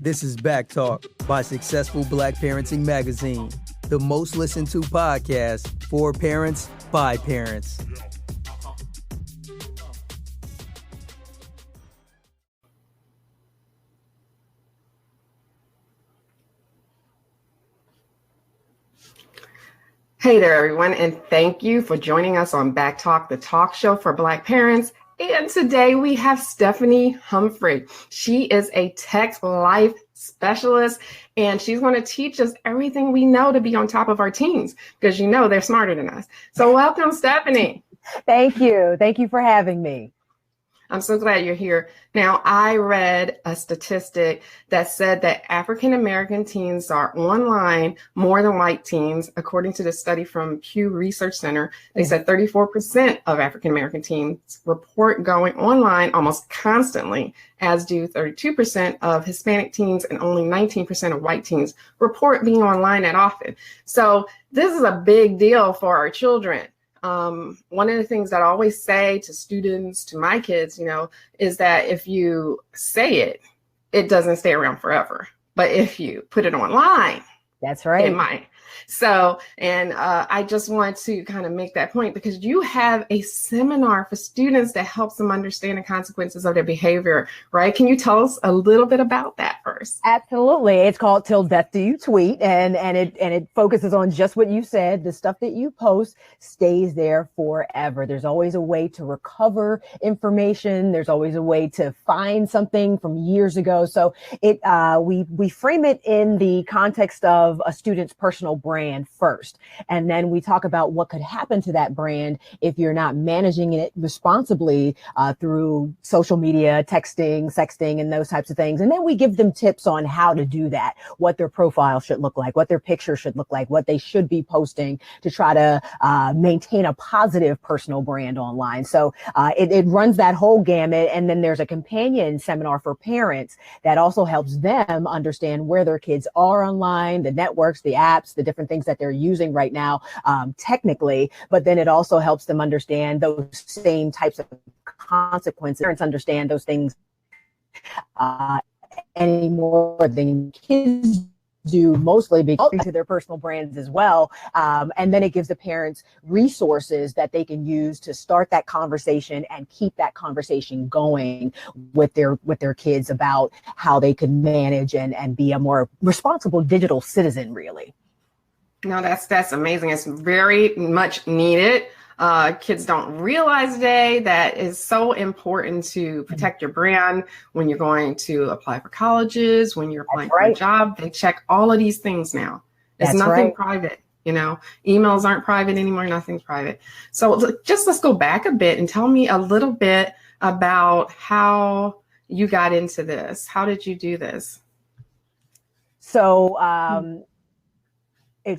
This is Back Talk by Successful Black Parenting Magazine, the most listened to podcast for parents by parents. Hey there, everyone, and thank you for joining us on Back Talk, the talk show for Black parents. And today we have Stephanie Humpries. She is a tech life specialist, and she's going to teach us everything we know to be on top of our teens, because you know they're smarter than us. So welcome, Stephanie. Thank you. Thank you for having me. I'm so glad you're here. Now, I read a statistic that said that African-American teens are online more than white teens. According to the study from Pew Research Center, they said 34% of African-American teens report going online almost constantly, as do 32% of Hispanic teens, and only 19% of white teens report being online that often. So this is a big deal for our children. One of the things that I always say to students, to my kids, is that if you say it, it doesn't stay around forever. But if you put it online, that's right, it might. So, and I just want to kind of make that point, because you have a seminar for students that helps them understand the consequences of their behavior, right? Can you tell us a little bit about that first? Absolutely. It's called Till Death Do You Tweet, and it focuses on just what you said. The stuff that you post stays there forever. There's always a way to recover information. There's always a way to find something from years ago. So we frame it in the context of a student's personal brand first. And then we talk about what could happen to that brand if you're not managing it responsibly through social media, texting, sexting, and those types of things. And then we give them tips on how to do that, what their profile should look like, what their picture should look like, what they should be posting to try to maintain a positive personal brand online. So it runs that whole gamut. And then there's a companion seminar for parents that also helps them understand where their kids are online, the networks, the apps, the different things that they're using right now, technically, but then it also helps them understand those same types of consequences. Parents understand those things any more than kids do, mostly because to their personal brands as well. And then it gives the parents resources that they can use to start that conversation and keep that conversation going with their kids about how they can manage and be a more responsible digital citizen, really. No, that's amazing. It's very much needed. Kids don't realize today that is so important to protect your brand when you're going to apply for colleges, when you're applying for a job. They check all of these things now. It's nothing private, emails aren't private anymore. Nothing's private. So let's go back a bit and tell me a little bit about how you got into this. How did you do this? So,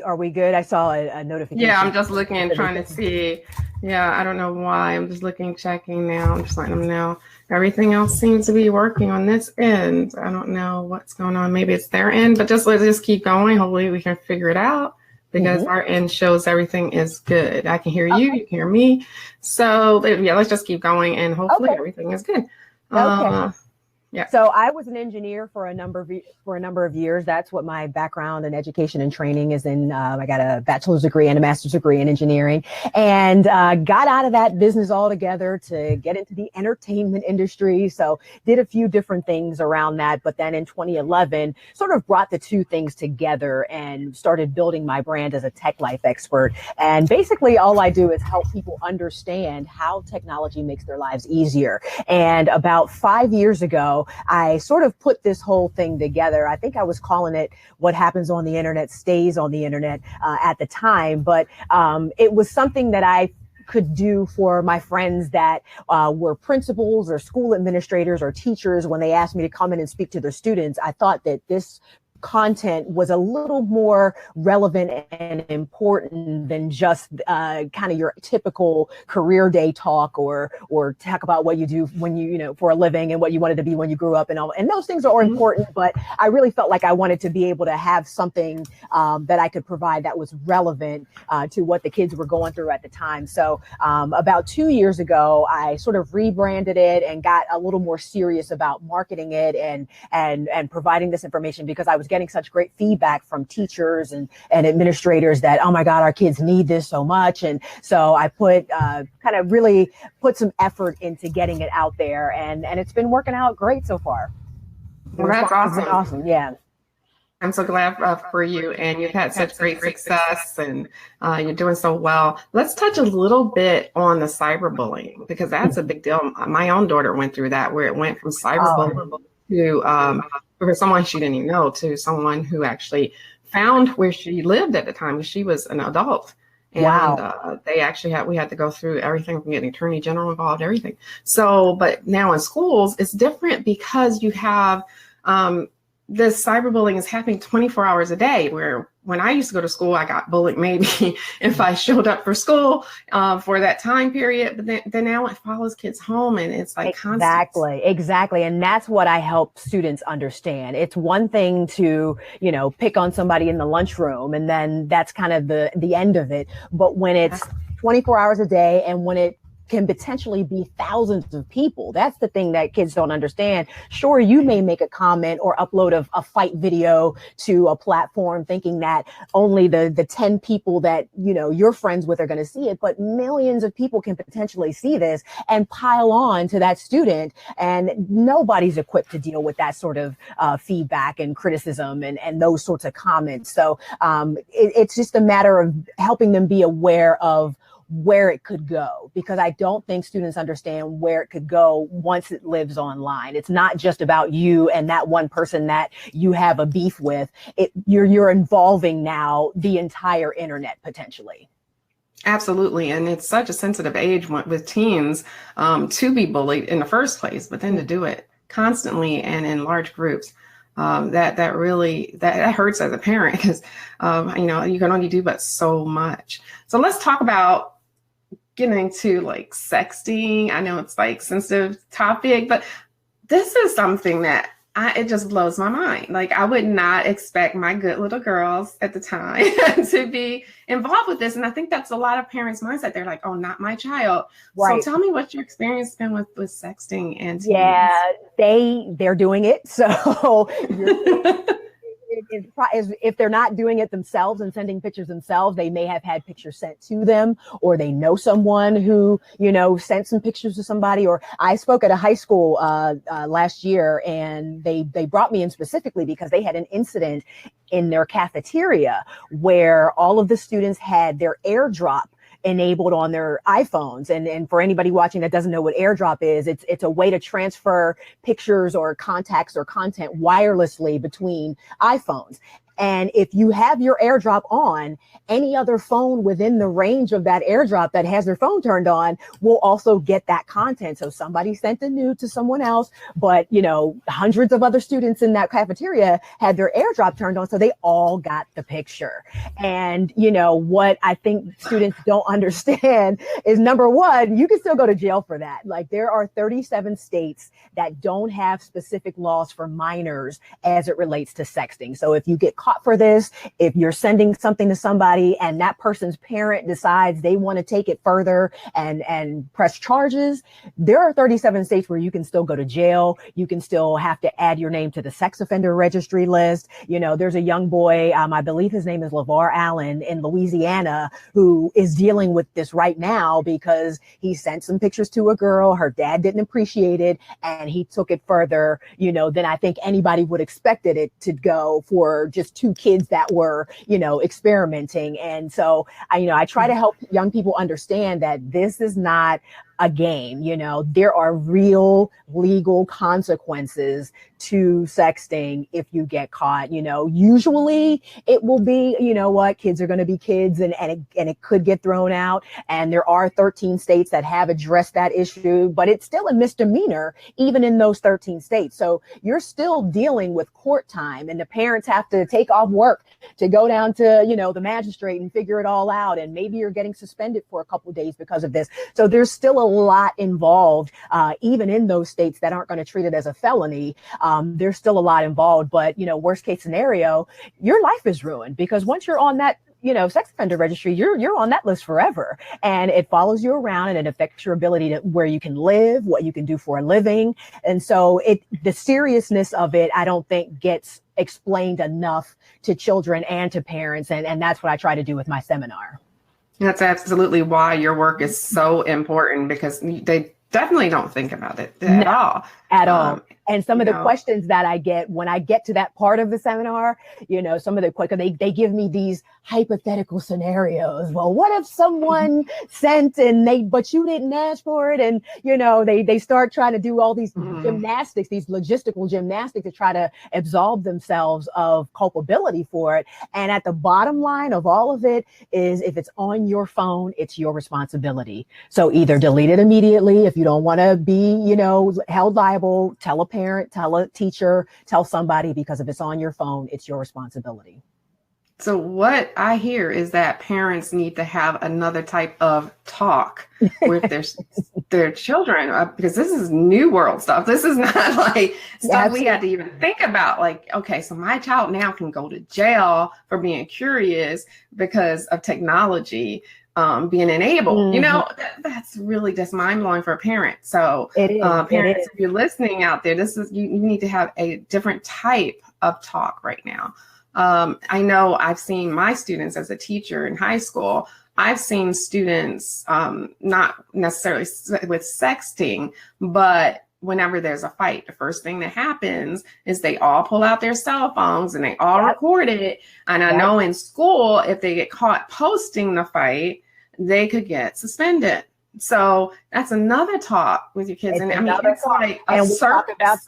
are we good? I saw a notification. Yeah, I'm just looking and trying to see. Yeah, I don't know why. I'm just looking, checking now. I'm just letting them know. Everything else seems to be working on this end. I don't know what's going on. Maybe it's their end, but let's just keep going. Hopefully we can figure it out, because our end shows everything is good. I can hear you, you can hear me. So yeah, let's just keep going, and hopefully everything is good. Yeah. So I was an engineer for a number of years. That's what my background in education and training is in. I got a bachelor's degree and a master's degree in engineering, and got out of that business altogether to get into the entertainment industry. So did a few different things around that. But then in 2011, sort of brought the two things together and started building my brand as a tech life expert. And basically all I do is help people understand how technology makes their lives easier. And about 5 years ago, I sort of put this whole thing together. I think I was calling it "What Happens on the Internet Stays on the Internet" at the time, but it was something that I could do for my friends that were principals or school administrators or teachers. When they asked me to come in and speak to their students, I thought that this content was a little more relevant and important than just kind of your typical career day talk or talk about what you do when you for a living and what you wanted to be when you grew up and all. And those things are important, but I really felt like I wanted to be able to have something that I could provide that was relevant to what the kids were going through at the time. So about 2 years ago, I sort of rebranded it and got a little more serious about marketing it and providing this information, because I was getting such great feedback from teachers and administrators that, oh my God, our kids need this so much. And so I really put some effort into getting it out there, and it's been working out great so far. Well, that's awesome. Awesome. Yeah. I'm so glad for you, and you've had such great success, and you're doing so well. Let's touch a little bit on the cyberbullying, because that's a big deal. My own daughter went through that, where it went from cyberbullying to for someone she didn't even know, to someone who actually found where she lived at the time, because she was an adult. And wow. We had to go through everything from getting attorney general involved, everything. So, but now in schools, it's different, because you have this cyberbullying is happening 24 hours a day, where when I used to go to school, I got bullied maybe if I showed up for school for that time period. But then now it follows kids home, and it's like Exactly. And that's what I help students understand. It's one thing to, pick on somebody in the lunchroom, and then that's kind of the end of it. But when it's 24 hours a day, and when it can potentially be thousands of people. That's the thing that kids don't understand. Sure, you may make a comment or upload a fight video to a platform thinking that only the 10 people that, you're friends with are going to see it, but millions of people can potentially see this and pile on to that student. And nobody's equipped to deal with that sort of feedback and criticism and those sorts of comments. So it's just a matter of helping them be aware of where it could go, because I don't think students understand where it could go once it lives online. It's not just about you and that one person that you have a beef with. You're involving now the entire internet potentially. Absolutely. And it's such a sensitive age with teens to be bullied in the first place, but then to do it constantly and in large groups. That really hurts as a parent, because you can only do but so much. So let's talk about getting to like sexting. I know it's like sensitive topic, but this is something that it just blows my mind. Like, I would not expect my good little girls at the time to be involved with this. And I think that's a lot of parents' mindset. They're like, oh, not my child. Right. So tell me what your experience has been with sexting and teens. Yeah, they're doing it. So if they're not doing it themselves and sending pictures themselves, they may have had pictures sent to them, or they know someone who, sent some pictures to somebody. Or I spoke at a high school last year, and they brought me in specifically because they had an incident in their cafeteria where all of the students had their AirDrop enabled on their iPhones. And for anybody watching that doesn't know what AirDrop is, it's a way to transfer pictures or contacts or content wirelessly between iPhones. And if you have your AirDrop on, any other phone within the range of that AirDrop that has their phone turned on will also get that content. So somebody sent the nude to someone else, but hundreds of other students in that cafeteria had their AirDrop turned on, so they all got the picture. And what I think students don't understand is, number one, you can still go to jail for that. Like, there are 37 states that don't have specific laws for minors as it relates to sexting. So if you get caught for this, if you're sending something to somebody and that person's parent decides they want to take it further and press charges, there are 37 states where you can still go to jail. You can still have to add your name to the sex offender registry list. There's a young boy, I believe his name is LeVar Allen, in Louisiana, who is dealing with this right now because he sent some pictures to a girl. Her dad didn't appreciate it, and he took it further, than I think anybody would expected it to go for just two kids that were, experimenting. And so I try to help young people understand that this is not a game. You know, there are real legal consequences to sexting if you get caught. You know, usually it will be, you know what, kids are going to be kids, and it could get thrown out. And there are 13 states that have addressed that issue, but it's still a misdemeanor even in those 13 states. So you're still dealing with court time, and the parents have to take off work to go down to, you know, the magistrate and figure it all out. And maybe you're getting suspended for a couple of days because of this. So there's still a lot involved, even in those states that aren't going to treat it as a felony. There's still a lot involved, but, you know, worst case scenario, your life is ruined, because once you're on that, you know, sex offender registry, you're on that list forever, and it follows you around, and it affects your ability to where you can live, what you can do for a living. And so the seriousness of it, I don't think gets explained enough to children and to parents. And that's what I try to do with my seminar. That's absolutely why your work is so important, because they definitely don't think about it at all. At all. And some of the questions that I get when I get to that part of the seminar, you know, some of the questions, they give me these hypothetical scenarios. Well, what if someone sent but you didn't ask for it? And, you know, they start trying to do all these gymnastics, these logistical gymnastics to try to absolve themselves of culpability for it. And at the bottom line of all of it is, if it's on your phone, it's your responsibility. So either delete it immediately if you don't want to be, you know, held liable. Tell a parent, tell a teacher, tell somebody, because if it's on your phone, it's your responsibility. So what I hear is that parents need to have another type of talk with their children, because this is new world stuff. This is not like stuff we had to even think about. Like, okay, so my child now can go to jail for being curious because of technology being enabled. You know, that's really just mind blowing for a parent. So parents, if you're listening out there, this is, you need to have a different type of talk right now. I know I've seen my students as a teacher in high school. I've seen students, not necessarily with sexting, but whenever there's a fight, the first thing that happens is they all pull out their cell phones and they all record it. And I know in school, if they get caught posting the fight, they could get suspended. So that's another talk with your kids. And I mean, it's like a circus.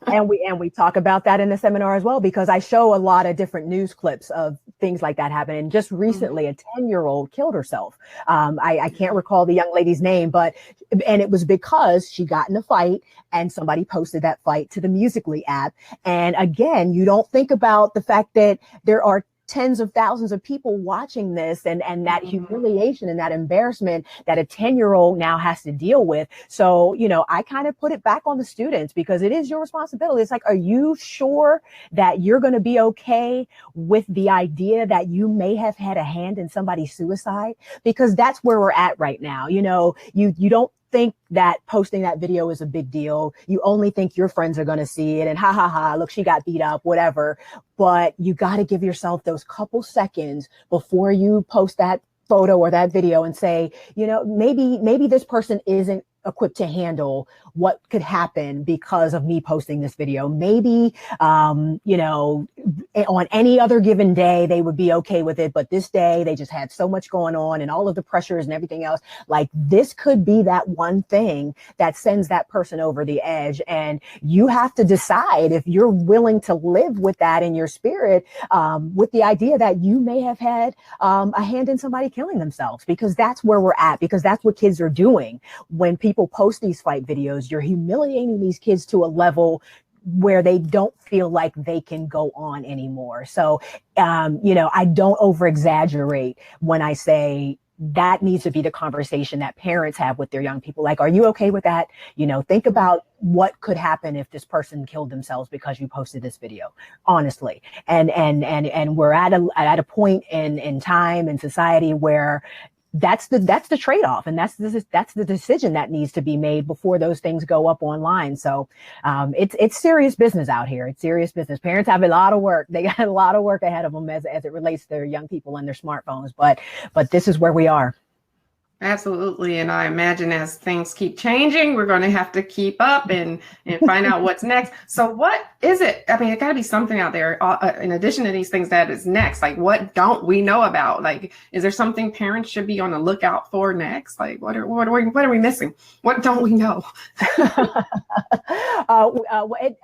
And we talk about that in the seminar as well, because I show a lot of different news clips of things like that happening. And just recently, a 10-year-old killed herself. I can't recall the young lady's name, and it was because she got in a fight and somebody posted that fight to the Musical.ly app. And again, you don't think about the fact that there are tens of thousands of people watching this, and that humiliation and that embarrassment that a 10-year-old now has to deal with. So, you know, I kind of put it back on the students, because it is your responsibility. It's like, are you sure that you're going to be okay with the idea that you may have had a hand in somebody's suicide? Because that's where we're at right now. You know, you don't think that posting that video is a big deal. You only think your friends are going to see it and ha ha ha, look, she got beat up, whatever. But you got to give yourself those couple seconds before you post that photo or that video and say, you know, maybe this person isn't equipped to handle what could happen because of me posting this video. Maybe, you know, on any other given day, they would be okay with it. But this day, they just had so much going on and all of the pressures and everything else. Like, this could be that one thing that sends that person over the edge. And you have to decide if you're willing to live with that in your spirit, with the idea that you may have had a hand in somebody killing themselves, because that's where we're at, because that's what kids are doing. When people post these fight videos, you're humiliating these kids to a level where they don't feel like they can go on anymore. So, you know, I don't over exaggerate when I say that needs to be the conversation that parents have with their young people. Like, are you okay with that? You know, think about what could happen if this person killed themselves because you posted this video, honestly. And we're at a point in time and society where that's the trade-off, and that's the decision that needs to be made before those things go up online. So it's serious business out here. It's serious business. Parents have a lot of work. They got a lot of work ahead of them as it relates to their young people and their smartphones. But this is where we are. Absolutely. And I imagine as things keep changing, we're going to have to keep up and find out what's next. So what is it? I mean, it got to be something out there in addition to these things that is next. Like, what don't we know about? Like, is there something parents should be on the lookout for next? Like, what are we missing? What don't we know?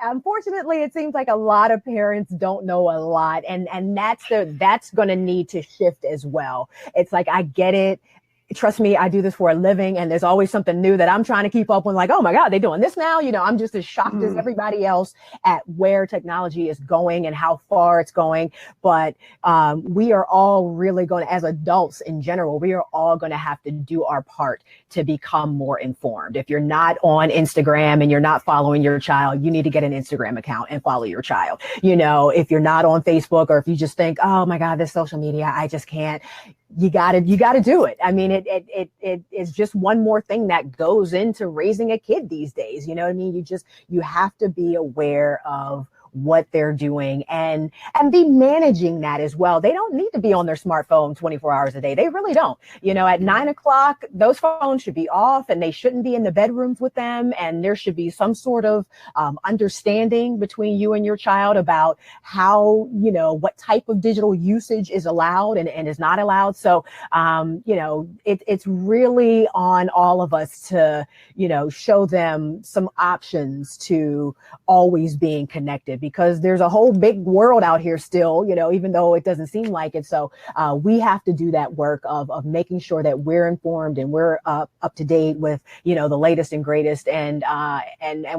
Unfortunately, it seems like a lot of parents don't know a lot. And that's going to need to shift as well. It's like, I get it. Trust me, I do this for a living, and there's always something new that I'm trying to keep up with. Like, oh my God, they're doing this now. I'm just as shocked as everybody else at where technology is going and how far it's going. But we are all really going to, as adults in general, we are all going to have to do our part to become more informed. If you're not on Instagram and you're not following your child, you need to get an Instagram account and follow your child. If you're not on Facebook, or if you just think, oh my God, this social media, I just can't. You gotta do it. I mean, it is just one more thing that goes into raising a kid these days. You know what I mean? You have to be aware of what they're doing and be managing that as well. They don't need to be on their smartphone 24 hours a day. They really don't. At 9 o'clock, those phones should be off, and they shouldn't be in the bedrooms with them. And there should be some sort of understanding between you and your child about how, what type of digital usage is allowed and is not allowed. So, it's really on all of us to, show them some options to always being connected, because there's a whole big world out here still, even though it doesn't seem like it. So we have to do that work of making sure that we're informed and we're up to date with, the latest and greatest. And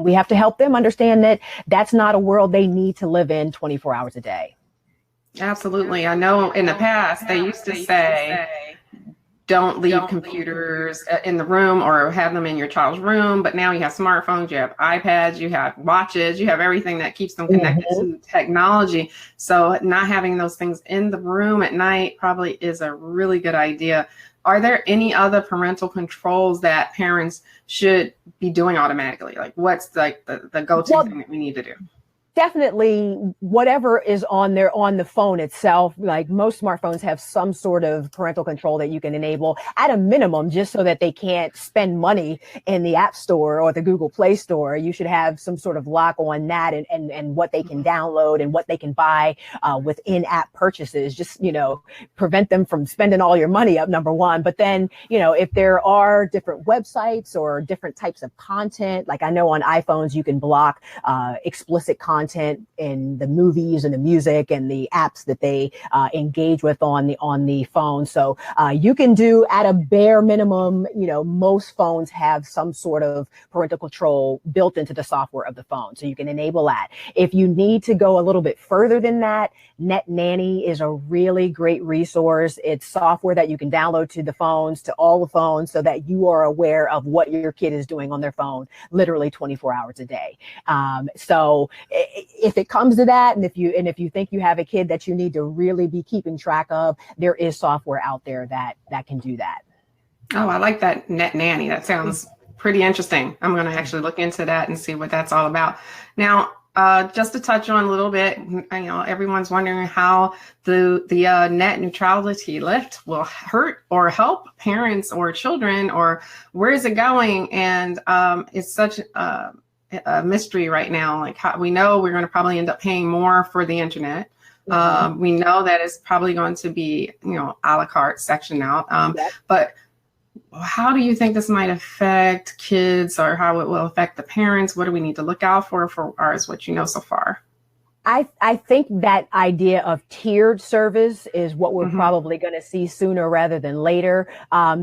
we have to help them understand that that's not a world they need to live in 24 hours a day. Absolutely. I know in the past they used to say, don't leave computers in the room or have them in your child's room. But now you have smartphones, you have iPads, you have watches, you have everything that keeps them connected to technology. So not having those things in the room at night probably is a really good idea. Are there any other parental controls that parents should be doing automatically? Like, what's like the go-to thing that we need to do? Definitely whatever is on the phone itself. Like, most smartphones have some sort of parental control that you can enable at a minimum, just so that they can't spend money in the App Store or the Google Play Store. You should have some sort of lock on that and what they can download and what they can buy with in-app purchases. Just, prevent them from spending all your money up, number one. But then, if there are different websites or different types of content, like I know on iPhones, you can block explicit content in the movies and the music and the apps that they engage with on the phone. So you can do, at a bare minimum, most phones have some sort of parental control built into the software of the phone. So you can enable that. If you need to go a little bit further than that, Net Nanny is a really great resource. It's software that you can download to the phones, to all the phones, so that you are aware of what your kid is doing on their phone, literally 24 hours a day. So if it comes to that, and if you think you have a kid that you need to really be keeping track of, there is software out there that can do that. Oh, I like that Net Nanny. That sounds pretty interesting. I'm going to actually look into that and see what that's all about. Now, just to touch on a little bit, everyone's wondering how the net neutrality lift will hurt or help parents or children, or where is it going? And it's such a mystery right now. Like, how, we know we're going to probably end up paying more for the internet. We know that it's probably going to be, a la carte section out. But how do you think this might affect kids, or how it will affect the parents? What do we need to look out for ours, what you know so far? I think that idea of tiered service is what we're probably going to see sooner rather than later.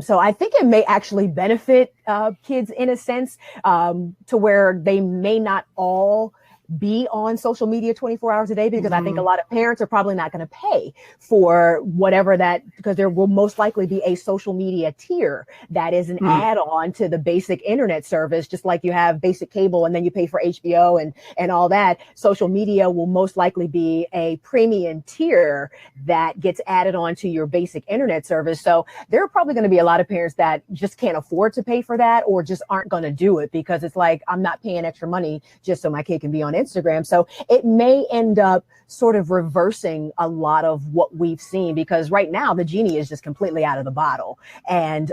So I think it may actually benefit kids in a sense, to where they may not all be on social media 24 hours a day, because I think a lot of parents are probably not going to pay for whatever that, because there will most likely be a social media tier that is an add-on to the basic internet service, just like you have basic cable and then you pay for HBO and all that. Social media will most likely be a premium tier that gets added on to your basic internet service. So there are probably going to be a lot of parents that just can't afford to pay for that, or just aren't going to do it, because it's like, I'm not paying extra money just so my kid can be on Instagram. So it may end up sort of reversing a lot of what we've seen, because right now the genie is just completely out of the bottle. And,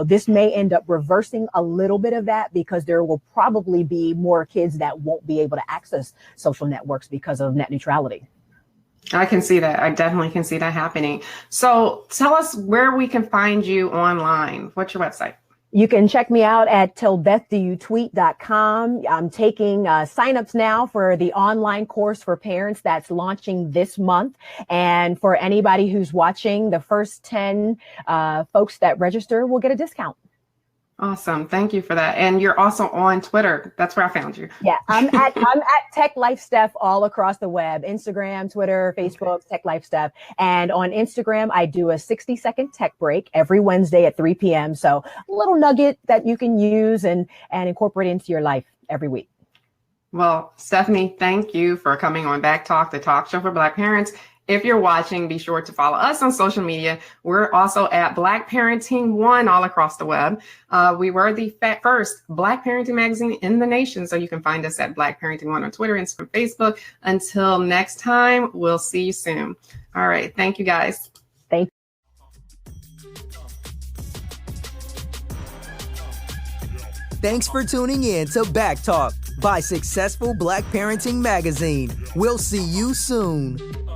this may end up reversing a little bit of that, because there will probably be more kids that won't be able to access social networks because of net neutrality. I can see that. I definitely can see that happening. So tell us where we can find you online. What's your website? You can check me out at tillbethdoyoutweet.com. I'm taking signups now for the online course for parents that's launching this month. And for anybody who's watching, the first 10 folks that register will get a discount. Awesome. Thank you for that. And you're also on Twitter. That's where I found you. Yeah, I'm at Tech Life Steph all across the web: Instagram, Twitter, Facebook, Tech Life Steph. And on Instagram, I do a 60-second tech break every Wednesday at 3 p.m. So a little nugget that you can use and incorporate into your life every week. Well, Stephanie, thank you for coming on Back Talk, the talk show for Black parents. If you're watching, be sure to follow us on social media. We're also at Black Parenting One all across the web. We were the first Black parenting magazine in the nation, so you can find us at Black Parenting One on Twitter, Instagram, Facebook. Until next time, we'll see you soon. All right. Thank you, guys. Thank you. Thanks for tuning in to Back Talk by Successful Black Parenting Magazine. We'll see you soon.